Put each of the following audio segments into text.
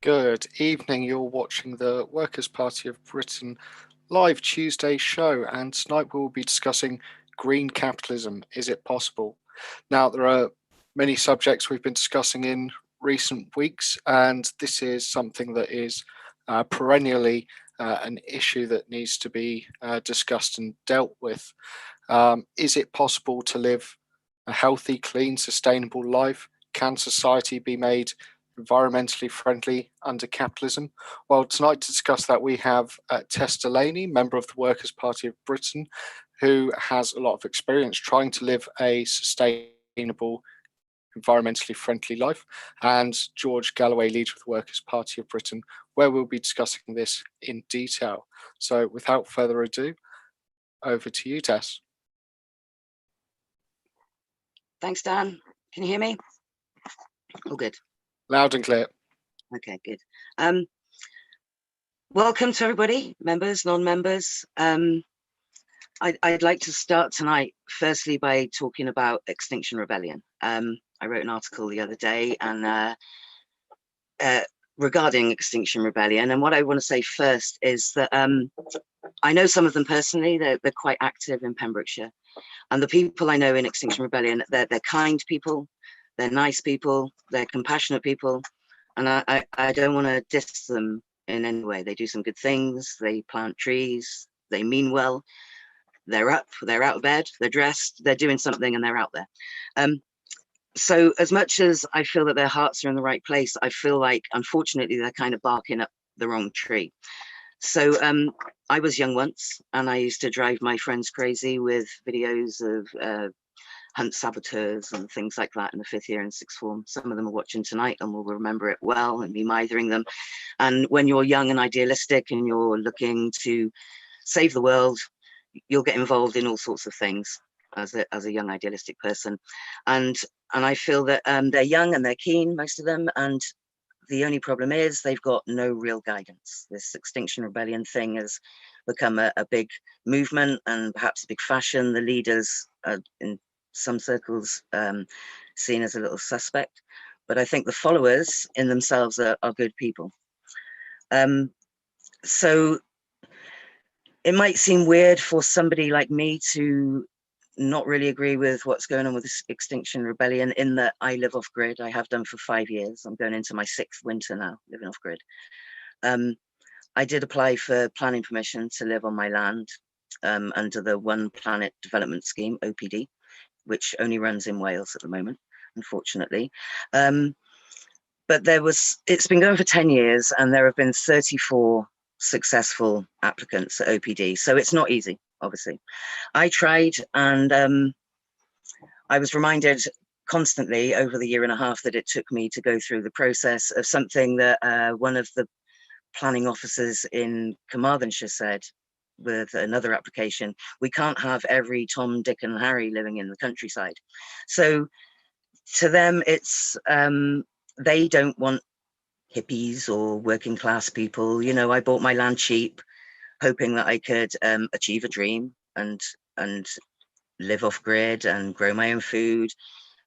Good evening. You're watching the Workers' Party of Britain live Tuesday show, and tonight we'll be discussing green capitalism. Is it possible? Now, there are many subjects we've been discussing in recent weeks, and this is something that is perennially an issue that needs to be discussed and dealt with. Is it possible to live a healthy, clean, sustainable life? Can society be made environmentally friendly under capitalism? Well, tonight to discuss that, we have Tess Delaney, member of the Workers' Party of Britain, who has a lot of experience trying to live a sustainable, environmentally friendly life, and George Galloway, leader of the Workers' Party of Britain, where we'll be discussing this in detail. So without further ado, over to you, Tess. Thanks, Dan. Can you hear me? All good. Loud and clear. Okay, good. Welcome to everybody, members, non-members. I'd like to start tonight, firstly, by talking about Extinction Rebellion. I wrote an article the other day and regarding Extinction Rebellion. And what I want to say first is that I know some of them personally. They're quite active in Pembrokeshire. And the people I know in Extinction Rebellion, they're kind people, they're nice people, they're compassionate people. And I don't want to diss them in any way. They do some good things, they plant trees, they mean well, they're up, they're out of bed, they're dressed, they're doing something and they're out there. So as much as I feel that their hearts are in the right place, I feel like, unfortunately, they're kind of barking up the wrong tree. So I was young once, and I used to drive my friends crazy with videos of hunt saboteurs and things like that in the 5th year and 6th form. Some of them are watching tonight and will remember it well and be mithering them. And when you're young and idealistic and you're looking to save the world, you'll get involved in all sorts of things as a young idealistic person. And I feel that they're young and they're keen, most of them, and the only problem is they've got no real guidance. This Extinction Rebellion thing has become a big movement and perhaps a big fashion. The leaders are in some circles seen as a little suspect, but I think the followers in themselves are good people. So it might seem weird for somebody like me to not really agree with what's going on with this Extinction Rebellion, in that I live off grid. I have done for 5 years. I'm going into my 6th winter now, living off grid. I did apply for planning permission to live on my land under the One Planet Development Scheme, OPD, which only runs in Wales at the moment, unfortunately. But it's been going for 10 years and there have been 34 successful applicants at OPD. So it's not easy, obviously. I tried, and I was reminded constantly over the year and a half that it took me to go through the process of something that one of the planning officers in Carmarthenshire said with another application: we can't have every Tom, Dick and Harry living in the countryside. So to them, it's they don't want hippies or working class people. You know, I bought my land cheap, hoping that I could achieve a dream and live off grid and grow my own food.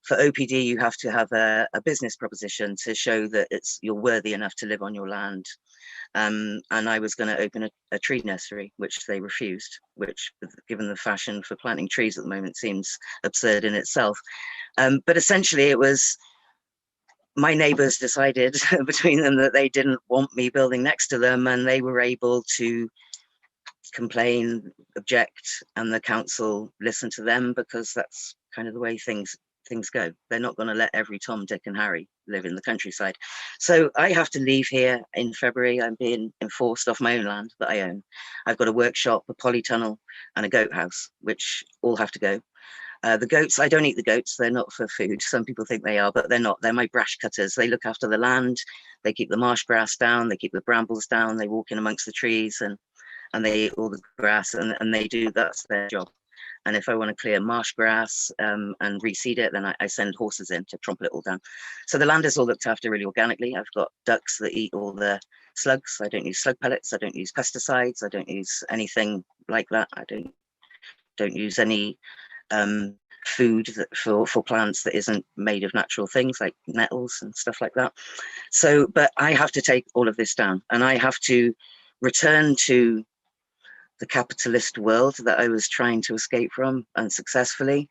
For OPD, you have to have a business proposition to show that you're worthy enough to live on your land. And I was going to open a tree nursery, which they refused, which, given the fashion for planting trees at the moment, seems absurd in itself. But essentially it was, my neighbours decided between them that they didn't want me building next to them, and they were able to complain, object, and the council listened to them, because that's kind of the way things go. They're not going to let every Tom, Dick and Harry live in the countryside. So I have to leave here in February. I'm being enforced off my own land that I own. I've got a workshop, a polytunnel and a goat house, which all have to go. The goats, I don't eat the goats. They're not for food. Some people think they are, but they're not. They're my brash cutters. They look after the land. They keep the marsh grass down. They keep the brambles down. They walk in amongst the trees and they eat all the grass, and they do, that's their job. And if I want to clear marsh grass and reseed it, then I send horses in to trample it all down. So the land is all looked after really organically. I've got ducks that eat all the slugs. I don't use slug pellets. I don't use pesticides. I don't use anything like that. I don't use any food for plants that isn't made of natural things like metals and stuff like that. So, but I have to take all of this down, and I have to return to the capitalist world that I was trying to escape from unsuccessfully.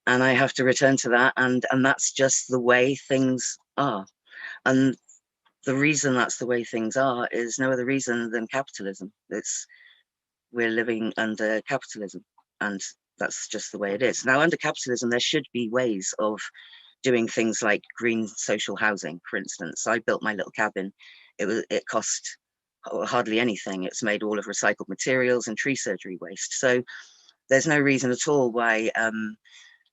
And I have to return to that, and that's just the way things are. And the reason that's the way things are is no other reason than capitalism. We're living under capitalism, and that's just the way it is. Now, under capitalism, there should be ways of doing things like green social housing, for instance. I built my little cabin. It cost hardly anything. It's made all of recycled materials and tree surgery waste. So there's no reason at all why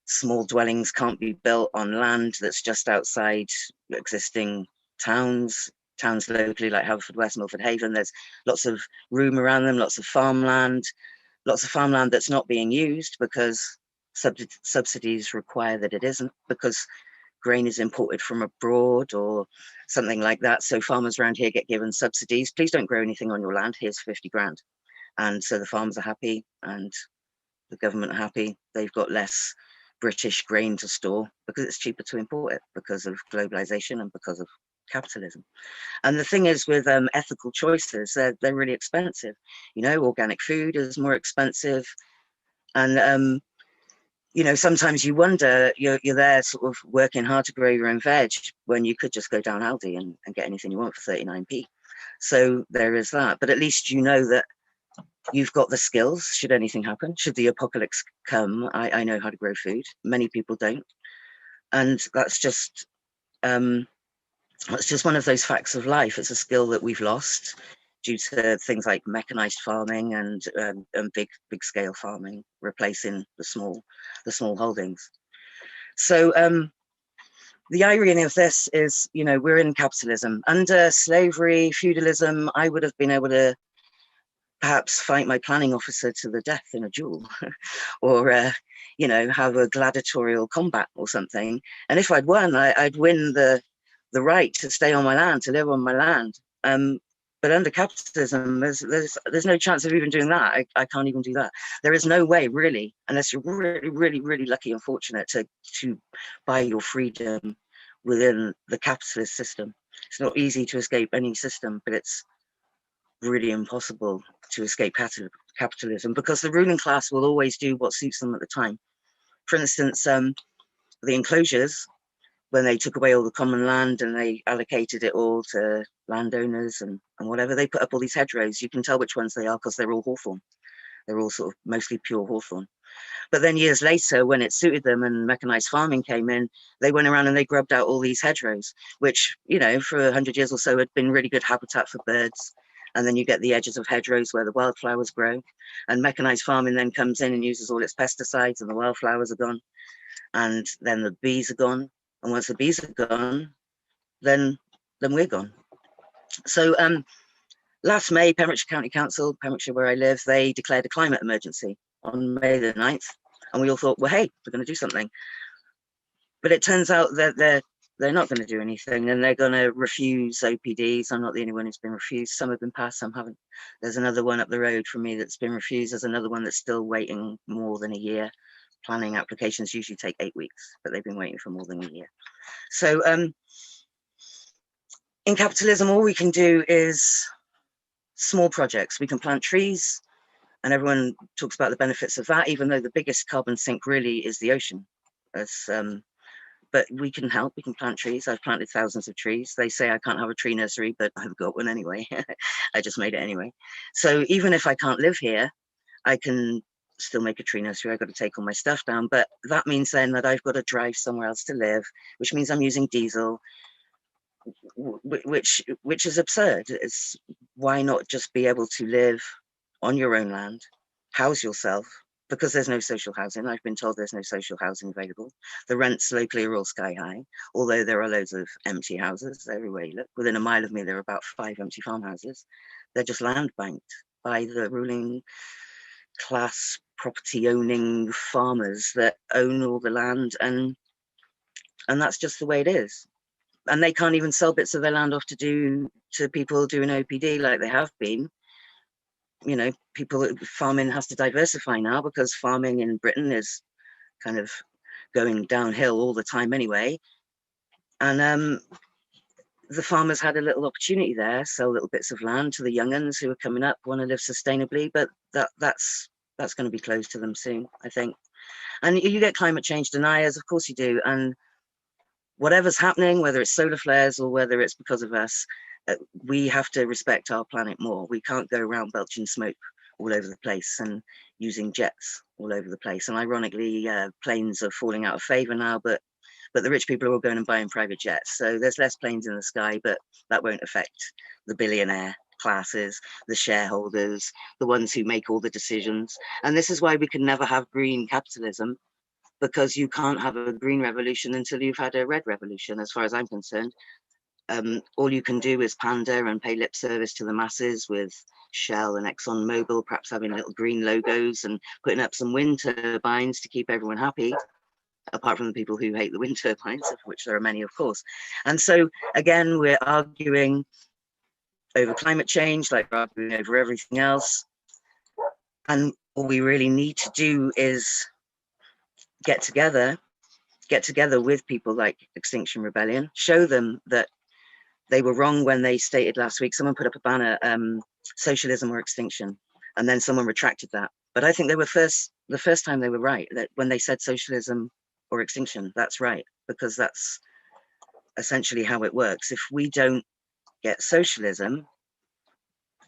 small dwellings can't be built on land that's just outside existing towns locally, like Haverfordwest, Milford Haven. There's lots of room around them, lots of farmland that's not being used because subsidies require that it isn't, because grain is imported from abroad or something like that. So farmers around here get given subsidies. Please don't grow anything on your land. Here's 50 grand. And so the farmers are happy and the government are happy. They've got less British grain to store because it's cheaper to import it because of globalization and because of capitalism. And the thing is with ethical choices, they're really expensive. You know, organic food is more expensive. And, you know, sometimes you wonder, you're there sort of working hard to grow your own veg when you could just go down Aldi and get anything you want for 39p. So there is that. But at least you know that you've got the skills should anything happen. Should the apocalypse come, I know how to grow food. Many people don't. And that's just one of those facts of life. It's a skill that we've lost due to things like mechanized farming and big scale farming replacing the small holdings. So the irony of this is, you know, we're in capitalism. Under slavery, feudalism, I would have been able to perhaps fight my planning officer to the death in a duel or, you know, have a gladiatorial combat or something. And if I'd won, I'd win the right to stay on my land, to live on my land. But under capitalism, there's no chance of even doing that. I can't even do that. There is no way, really, unless you're really, really, really lucky and fortunate to buy your freedom within the capitalist system. It's not easy to escape any system, but it's really impossible to escape capitalism because the ruling class will always do what suits them at the time. For instance, the enclosures, when they took away all the common land and they allocated it all to landowners and whatever, they put up all these hedgerows. You can tell which ones they are because they're all hawthorn. They're all sort of mostly pure hawthorn. But then years later, when it suited them and mechanized farming came in, they went around and they grubbed out all these hedgerows, which, you know, for 100 years or so had been really good habitat for birds. And then you get the edges of hedgerows where the wildflowers grow. And mechanized farming then comes in and uses all its pesticides and the wildflowers are gone. And then the bees are gone. And once the bees are gone, then we're gone. So last May, Pembrokeshire County Council, Pembrokeshire where I live, they declared a climate emergency on May the 9th. And we all thought, well, hey, we're going to do something. But it turns out that they're not going to do anything and they're going to refuse OPDs. I'm not the only one who's been refused. Some have been passed, some haven't. There's another one up the road from me that's been refused. There's another one that's still waiting more than a year. Planning applications usually take 8 weeks, but they've been waiting for more than a year. So in capitalism, all we can do is small projects. We can plant trees and everyone talks about the benefits of that, even though the biggest carbon sink really is the ocean. But we can help, we can plant trees. I've planted thousands of trees. They say I can't have a tree nursery, but I've got one anyway. I just made it anyway. So even if I can't live here, I can still make a tree nursery. I've got to take all my stuff down, but that means then that I've got to drive somewhere else to live, which means I'm using diesel, which is absurd. It's why not just be able to live on your own land, house yourself, because there's no social housing. I've been told there's no social housing available. The rents locally are all sky high, although there are loads of empty houses everywhere you look. Within a mile of me, there are about 5 empty farmhouses. They're just land banked by the ruling class property owning farmers that own all the land, and that's just the way it is. And they can't even sell bits of their land off to people doing OPD like they have been. You know, farming has to diversify now because farming in Britain is kind of going downhill all the time anyway. And the farmers had a little opportunity there, sell little bits of land to the young'uns who are coming up, want to live sustainably, but that's going to be closed to them soon, I think. And you get climate change deniers, of course you do. And whatever's happening, whether it's solar flares or whether it's because of us, we have to respect our planet more. We can't go around belching smoke all over the place and using jets all over the place. And ironically, planes are falling out of favor now, but the rich people are all going and buying private jets. So there's less planes in the sky, but that won't affect the billionaire classes, the shareholders, the ones who make all the decisions. And this is why we can never have green capitalism, because you can't have a green revolution until you've had a red revolution, as far as I'm concerned. All you can do is pander and pay lip service to the masses with Shell and ExxonMobil, perhaps having little green logos and putting up some wind turbines to keep everyone happy, apart from the people who hate the wind turbines, of which there are many, of course. And so, again, we're arguing over climate change like we're arguing over everything else. And all we really need to do is get together with people like Extinction Rebellion, show them that they were wrong when they stated last week, someone put up a banner, socialism or extinction, and then someone retracted that. But I think they were the first time they were right, that when they said socialism or extinction, that's right, because that's essentially how it works. If we don't get socialism,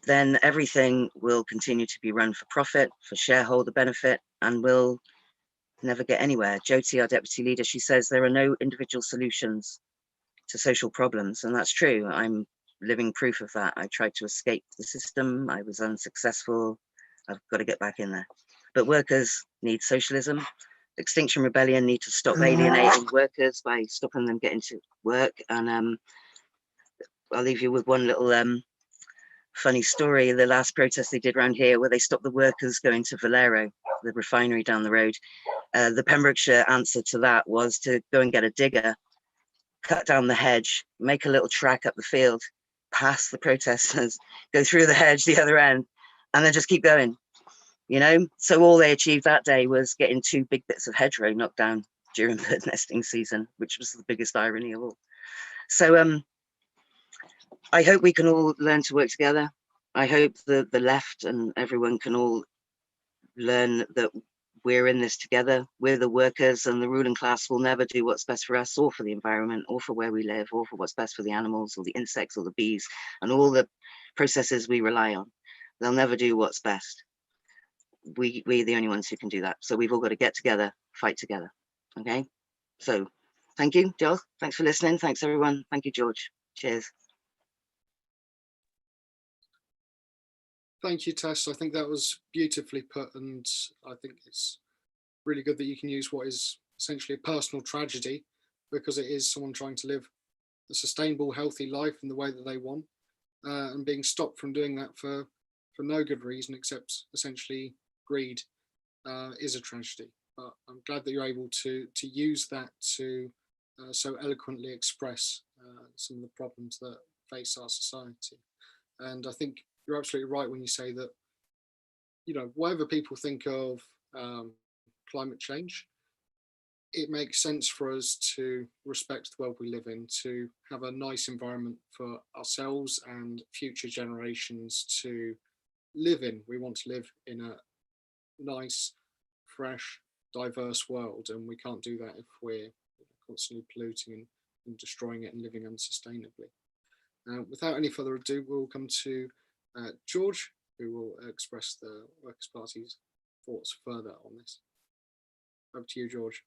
then everything will continue to be run for profit, for shareholder benefit, and we'll never get anywhere. Jyoti, our deputy leader, she says there are no individual solutions to social problems, and that's true. I'm living proof of that. I tried to escape the system. I was unsuccessful. I've got to get back in there. But workers need socialism. Extinction Rebellion need to stop alienating workers by stopping them getting to work. And I'll leave you with one little funny story. The last protest they did around here, where they stopped the workers going to Valero, the refinery down the road. The Pembrokeshire answer to that was to go and get a digger, cut down the hedge, make a little track up the field, pass the protesters, go through the hedge the other end, and then just keep going, you know? So all they achieved that day was getting 2 big bits of hedgerow knocked down during bird nesting season, which was the biggest irony of all. So I hope we can all learn to work together. I hope the left and everyone can all learn that we're in this together. We're the workers, and the ruling class will never do what's best for us or for the environment or for where we live or for what's best for the animals or the insects or the bees and all the processes we rely on. They'll never do what's best. We're the only ones who can do that. So we've all got to get together, fight together. Okay? So thank you, Joel. Thanks for listening. Thanks, everyone. Thank you, George. Cheers. Thank you, Tess. I think that was beautifully put, and I think it's really good that you can use what is essentially a personal tragedy, because it is someone trying to live a sustainable, healthy life in the way that they want, and being stopped from doing that for no good reason except essentially greed is a tragedy. But I'm glad that you're able to use that to so eloquently express some of the problems that face our society. And I think you're absolutely right when you say that, you know, whatever people think of climate change, it makes sense for us to respect the world we live in, to have a nice environment for ourselves and future generations to live in. We want to live in a nice, fresh, diverse world, and we can't do that if we're constantly polluting and destroying it and living unsustainably. Without any further ado, we'll come to George, who will express the Workers' Party's thoughts further on this. Over to you, George.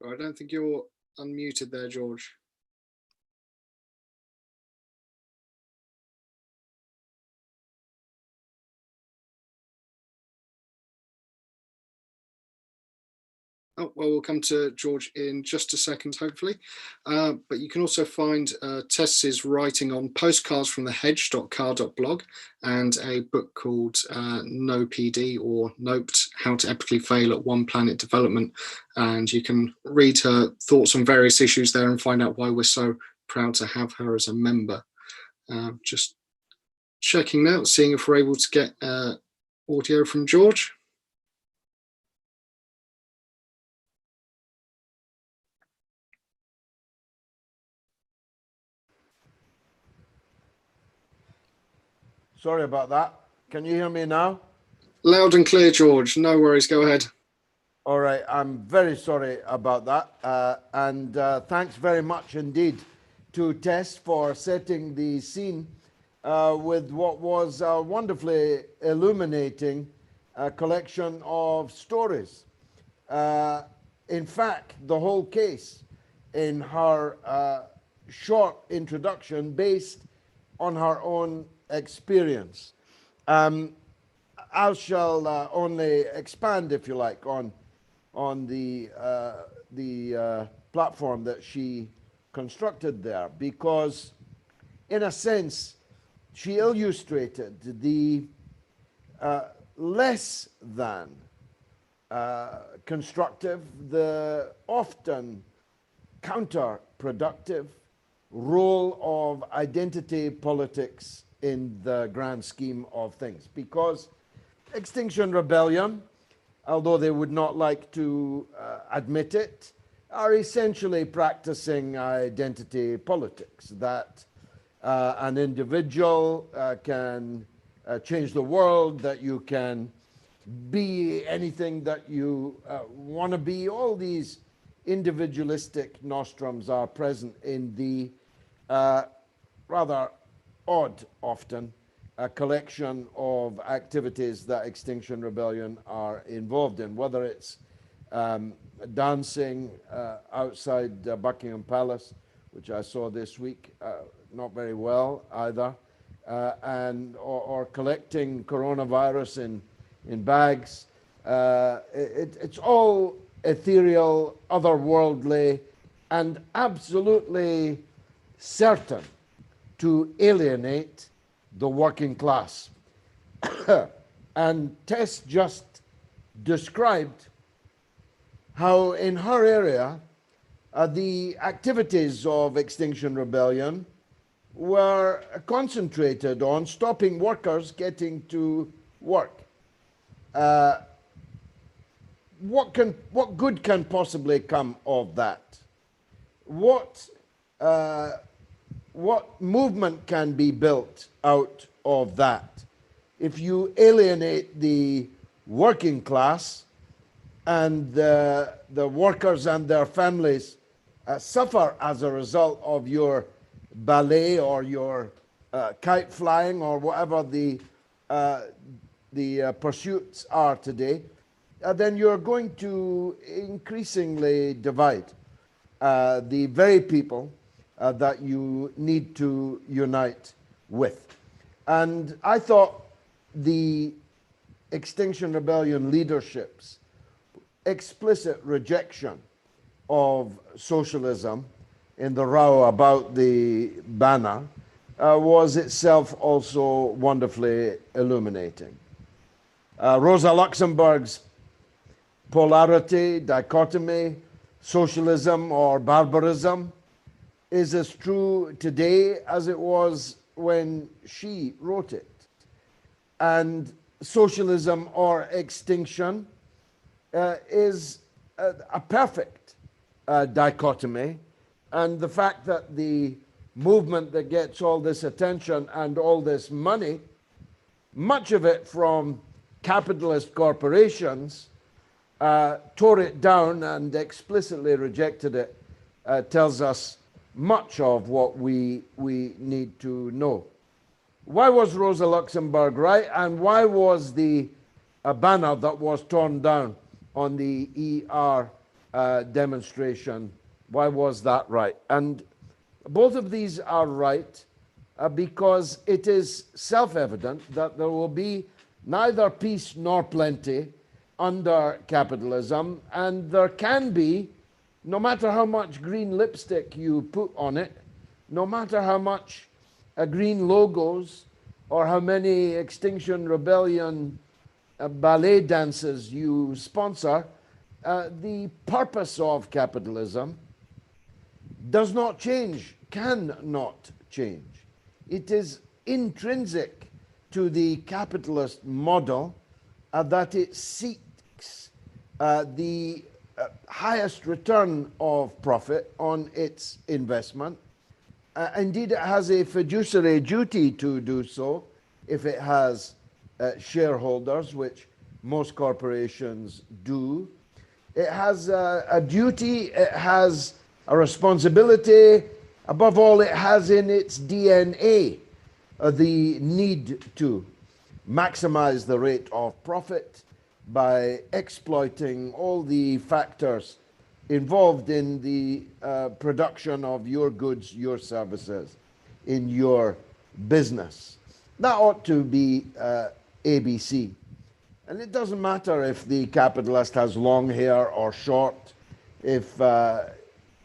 I don't think you're unmuted there, George. Oh, well, we'll come to George in just a second, hopefully. But you can also find Tess's writing on postcards from the hedge.car.blog and a book called No PD or Noped, How to Epically Fail at One Planet Development. And you can read her thoughts on various issues there and find out why we're so proud to have her as a member. Just checking now, seeing if we're able to get audio from George. Sorry about that. Can you hear me now? Loud and clear, George. No worries. Go ahead. All right. I'm very sorry about that. And thanks very much indeed to Tess for setting the scene with what was a wonderfully illuminating collection of stories. In fact, the whole case in her short introduction based on her own experience. I shall only expand, if you like, on the platform that she constructed there, because in a sense she illustrated the less than constructive, the often counterproductive role of identity politics in the grand scheme of things. Because Extinction Rebellion, although they would not like to admit it, are essentially practicing identity politics, that an individual can change the world, that you can be anything that you want to be. All these individualistic nostrums are present in the rather odd, often, a collection of activities that Extinction Rebellion are involved in, whether it's dancing outside Buckingham Palace, which I saw this week, not very well either, or collecting coronavirus in bags. It's all ethereal, otherworldly, and absolutely certain to alienate the working class. And Tess just described how in her area the activities of Extinction Rebellion were concentrated on stopping workers getting to work. What good can possibly come of that? What movement can be built out of that? If you alienate the working class and the workers and their families suffer as a result of your ballet or your kite flying or whatever the pursuits are today, then you're going to increasingly divide the very people that you need to unite with. And I thought the Extinction Rebellion leadership's explicit rejection of socialism in the row about the banner was itself also wonderfully illuminating. Rosa Luxemburg's polarity, dichotomy, socialism or barbarism, is as true today as it was when she wrote it. And socialism or extinction is a perfect dichotomy. And the fact that the movement that gets all this attention and all this money, much of it from capitalist corporations, tore it down and explicitly rejected it, tells us much of what we need to know. Why was Rosa Luxemburg right, and why was the banner that was torn down on the ER demonstration, why was that right? And both of these are right because it is self-evident that there will be neither peace nor plenty under capitalism, and there can be, no matter how much green lipstick you put on it, no matter how much green logos or how many Extinction Rebellion ballet dances you sponsor, the purpose of capitalism does not change, cannot change. It is intrinsic to the capitalist model that it seeks the highest return of profit on its investment. Indeed, it has a fiduciary duty to do so if it has shareholders, which most corporations do. It has a duty, it has a responsibility. Above all, it has in its DNA the need to maximize the rate of profit by exploiting all the factors involved in the production of your goods, your services, in your business. That ought to be ABC. And it doesn't matter if the capitalist has long hair or short, if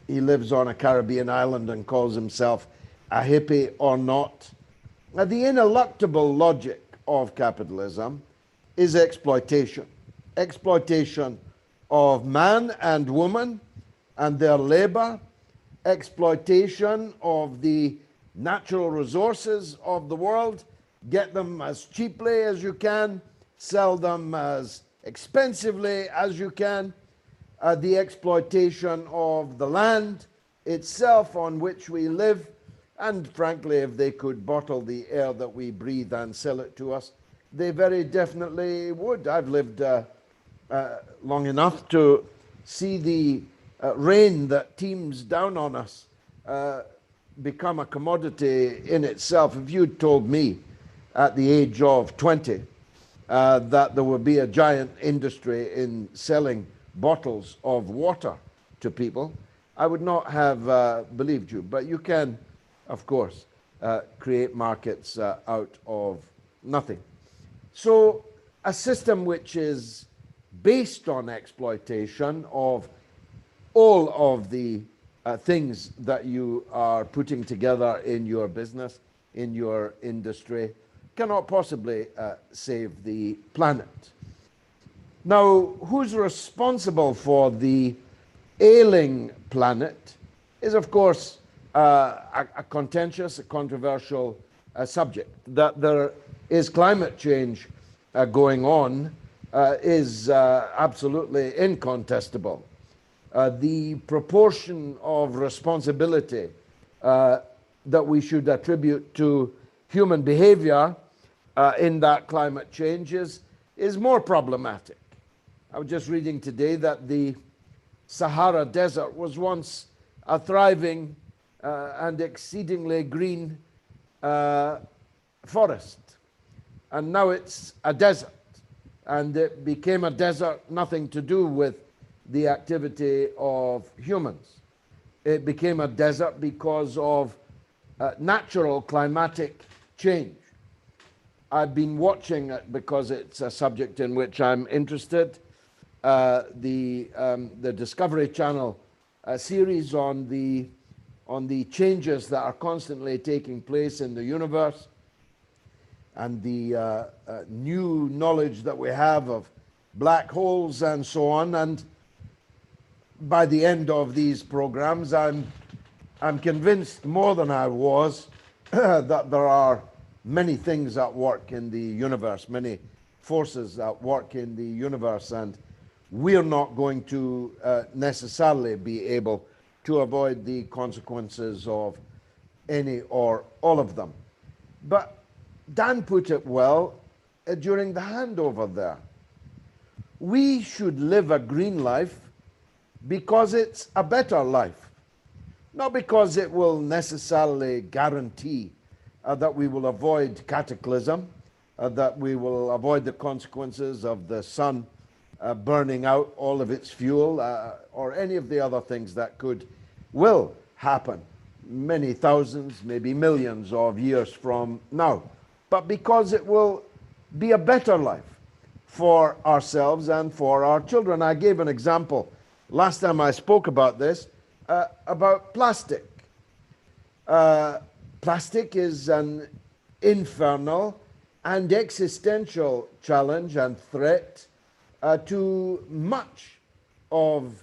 he lives on a Caribbean island and calls himself a hippie or not. Now, the ineluctable logic of capitalism is exploitation. Exploitation of man and woman and their labor, exploitation of the natural resources of the world, get them as cheaply as you can, sell them as expensively as you can, the exploitation of the land itself on which we live, and frankly, if they could bottle the air that we breathe and sell it to us, they very definitely would. I've lived long enough to see the rain that teems down on us become a commodity in itself. If you'd told me at the age of 20 that there would be a giant industry in selling bottles of water to people, I would not have believed you. But you can, of course, create markets out of nothing. So a system which is based on exploitation of all of the things that you are putting together in your business, in your industry, cannot possibly save the planet. Now, who's responsible for the ailing planet is, of course, a contentious, a controversial subject. That there is climate change going on is absolutely incontestable. The proportion of responsibility that we should attribute to human behavior in that climate change is more problematic. I was just reading today that the Sahara Desert was once a thriving and exceedingly green forest, and now it's a desert, and it became a desert nothing to do with the activity of humans. It became a desert because of natural climatic change. I've been watching it because it's a subject in which I'm interested. The Discovery Channel series on the changes that are constantly taking place in the universe, and the new knowledge that we have of black holes and so on. And by the end of these programs, I'm convinced more than I was that there are many things at work in the universe, many forces at work in the universe, and we're not going to necessarily be able to avoid the consequences of any or all of them. But Dan put it well during the handover there. We should live a green life because it's a better life, not because it will necessarily guarantee that we will avoid cataclysm, that we will avoid the consequences of the sun burning out all of its fuel, or any of the other things that will happen many thousands, maybe millions of years from now, but because it will be a better life. for ourselves and for our children. I gave an example last time I spoke about this, about plastic. Plastic is an infernal and existential challenge and threat to much of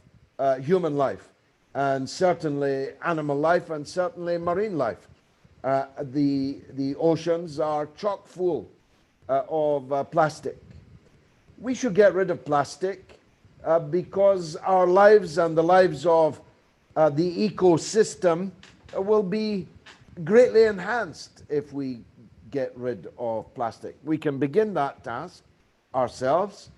human life, and certainly animal life, and certainly marine life. The oceans are chock full of plastic. We should get rid of plastic because our lives and the lives of the ecosystem will be greatly enhanced if we get rid of plastic. We can begin that task ourselves.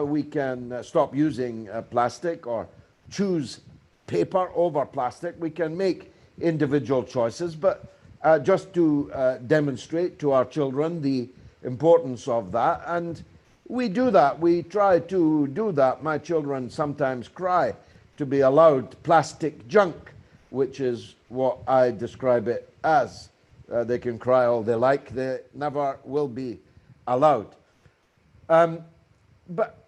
We can stop using plastic or choose paper over plastic. We can make individual choices, but just to demonstrate to our children the importance of that. And we do that. We try to do that. My children sometimes cry to be allowed plastic junk, which is what I describe it as. They can cry all they like. They never will be allowed. But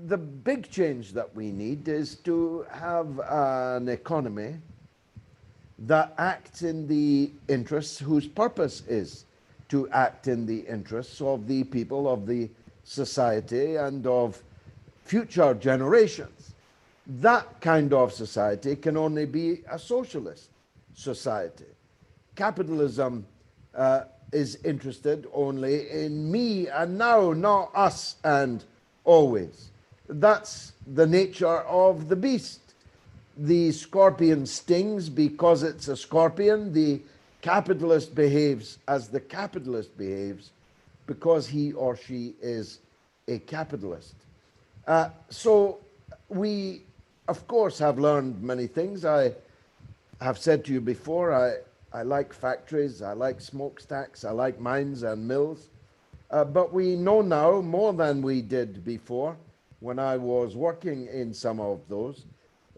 the big change that we need is to have an economy that acts in the interests, whose purpose is to act in the interests of the people, of the society, and of future generations. That kind of society can only be a socialist society. Capitalism is interested only in me and now, not us and always. That's the nature of the beast. The scorpion stings because it's a scorpion. The capitalist behaves as the capitalist behaves because he or she is a capitalist. So we, of course, have learned many things. I have said to you before, I like factories, I like smokestacks, I like mines and mills. But we know now more than we did before, when I was working in some of those,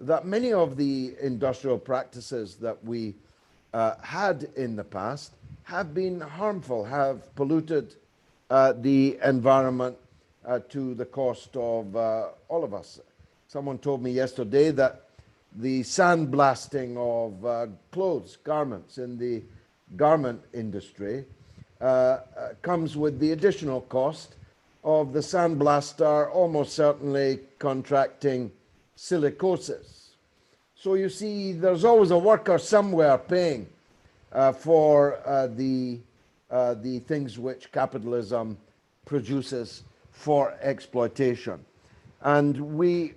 that many of the industrial practices that we had in the past have been harmful, have polluted the environment to the cost of all of us. Someone told me yesterday that the sandblasting of clothes, garments in the garment industry comes with the additional cost of the sandblaster almost certainly contracting silicosis. So you see, there's always a worker somewhere paying for the things which capitalism produces for exploitation. And we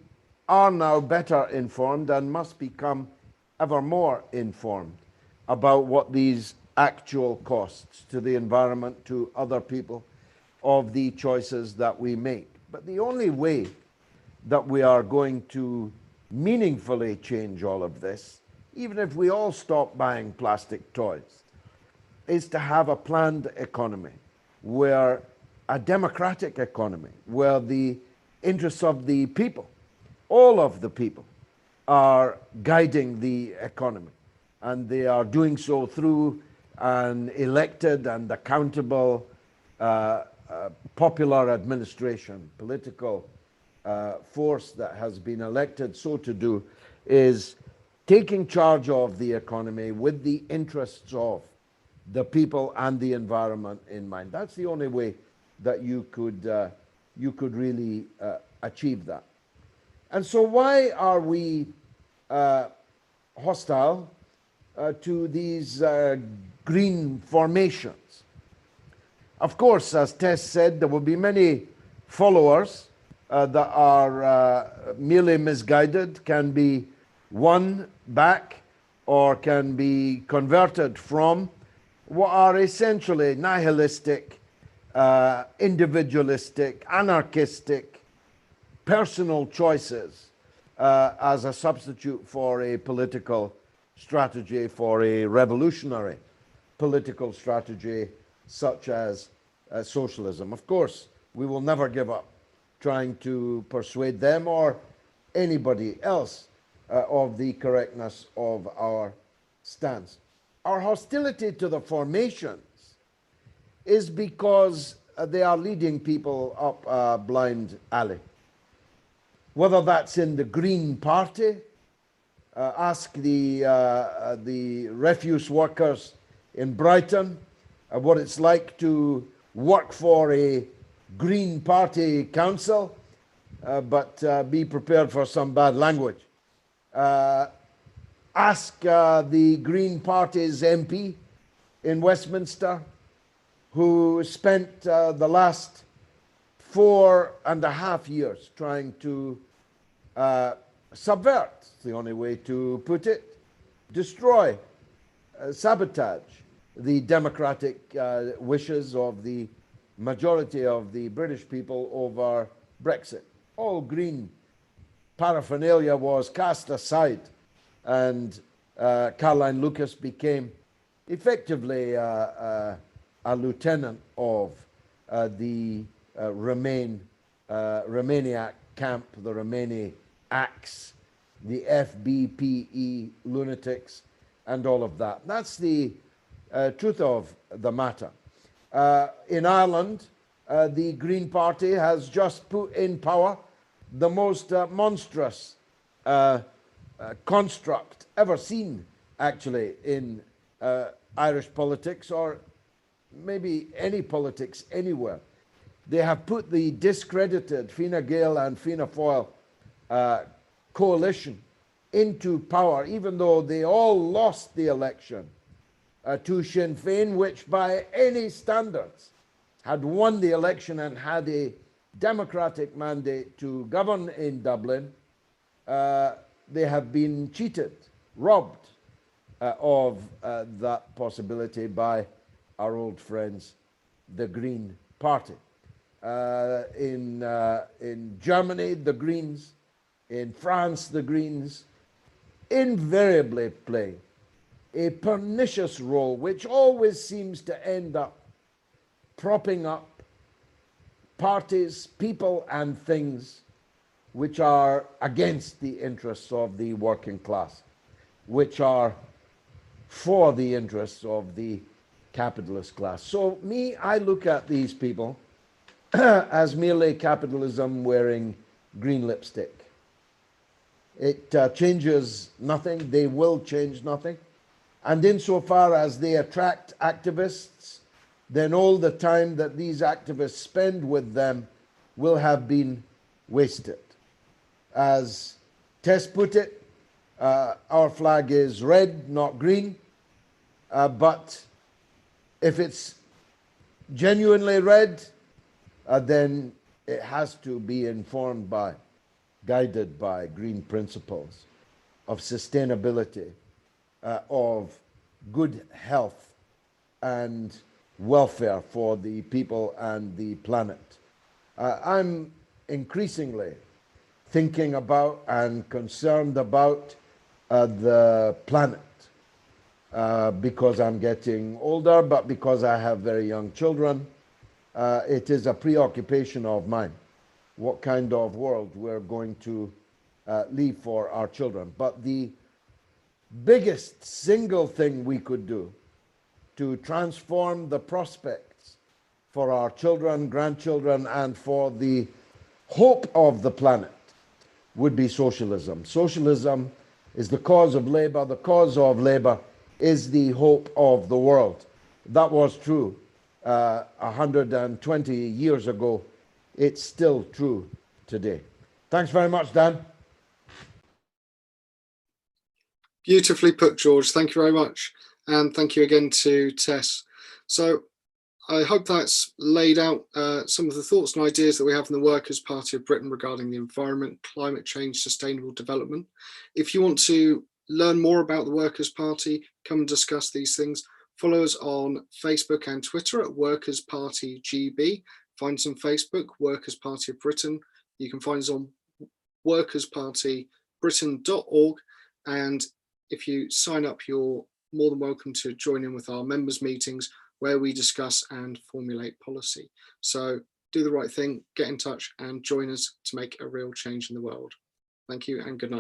are now better informed and must become ever more informed about what these actual costs to the environment, to other people, of the choices that we make. But the only way that we are going to meaningfully change all of this, even if we all stop buying plastic toys, is to have a planned economy, where a democratic economy, where the interests of the people, all of the people, are guiding the economy. And they are doing so through an elected and accountable popular administration, political force that has been elected so to do, is taking charge of the economy with the interests of the people and the environment in mind. That's the only way that you could really achieve that. And so why are we hostile to these green formations? Of course, as Tess said, there will be many followers that are merely misguided, can be won back or can be converted from what are essentially nihilistic, individualistic, anarchistic, personal choices as a substitute for a political strategy, for a revolutionary political strategy such as socialism. Of course, we will never give up trying to persuade them or anybody else of the correctness of our stance. Our hostility to the formations is because they are leading people up a blind alley. Whether that's in the Green Party, ask the refuse workers in Brighton what it's like to work for a Green Party council, but be prepared for some bad language. Ask the Green Party's MP in Westminster, who spent the last 4.5 years trying to subvert, the only way to put it, destroy, sabotage the democratic wishes of the majority of the British people over Brexit. All Green paraphernalia was cast aside, and Caroline Lucas became effectively a lieutenant of the Remainiac camp, the Remainiacs, the FBPE lunatics, and all of that. That's the truth of the matter. In Ireland, the Green Party has just put in power the most monstrous construct ever seen, actually, in Irish politics, or maybe any politics anywhere. They have put the discredited Fine Gael and Fianna Fáil coalition into power, even though they all lost the election to Sinn Féin, which by any standards had won the election and had a democratic mandate to govern in Dublin. They have been cheated, robbed of that possibility by our old friends, the Green Party. In Germany, the Greens, in France, the Greens invariably play a pernicious role, which always seems to end up propping up parties, people, and things which are against the interests of the working class, which are for the interests of the capitalist class. So I look at these people as merely capitalism wearing green lipstick. It changes nothing. They will change nothing. And insofar as they attract activists, then all the time that these activists spend with them will have been wasted. As Tess put it, our flag is red, not green. But if it's genuinely red, then it has to be informed by, guided by green principles of sustainability, of good health and welfare for the people and the planet. I'm increasingly thinking about and concerned about the planet because I'm getting older, but because I have very young children. It is a preoccupation of mine, what kind of world we're going to leave for our children. But the biggest single thing we could do to transform the prospects for our children, grandchildren, and for the hope of the planet would be socialism. Socialism is the cause of labor. The cause of labor is the hope of the world. That was true 120 years ago. It's still true today. Thanks very much, Dan. Beautifully put, George. Thank you very much. And thank you again to Tess. So I hope that's laid out some of the thoughts and ideas that we have in the Workers' Party of Britain regarding the environment, climate change, sustainable development. If you want to learn more about the Workers' Party, come and discuss these things, follow us on Facebook and Twitter at Workers' Party GB. Find us on Facebook, Workers' Party of Britain. You can find us on workerspartybritain.org. And if you sign up, you're more than welcome to join in with our members' meetings where we discuss and formulate policy. So do the right thing, get in touch and join us to make a real change in the world. Thank you and good night.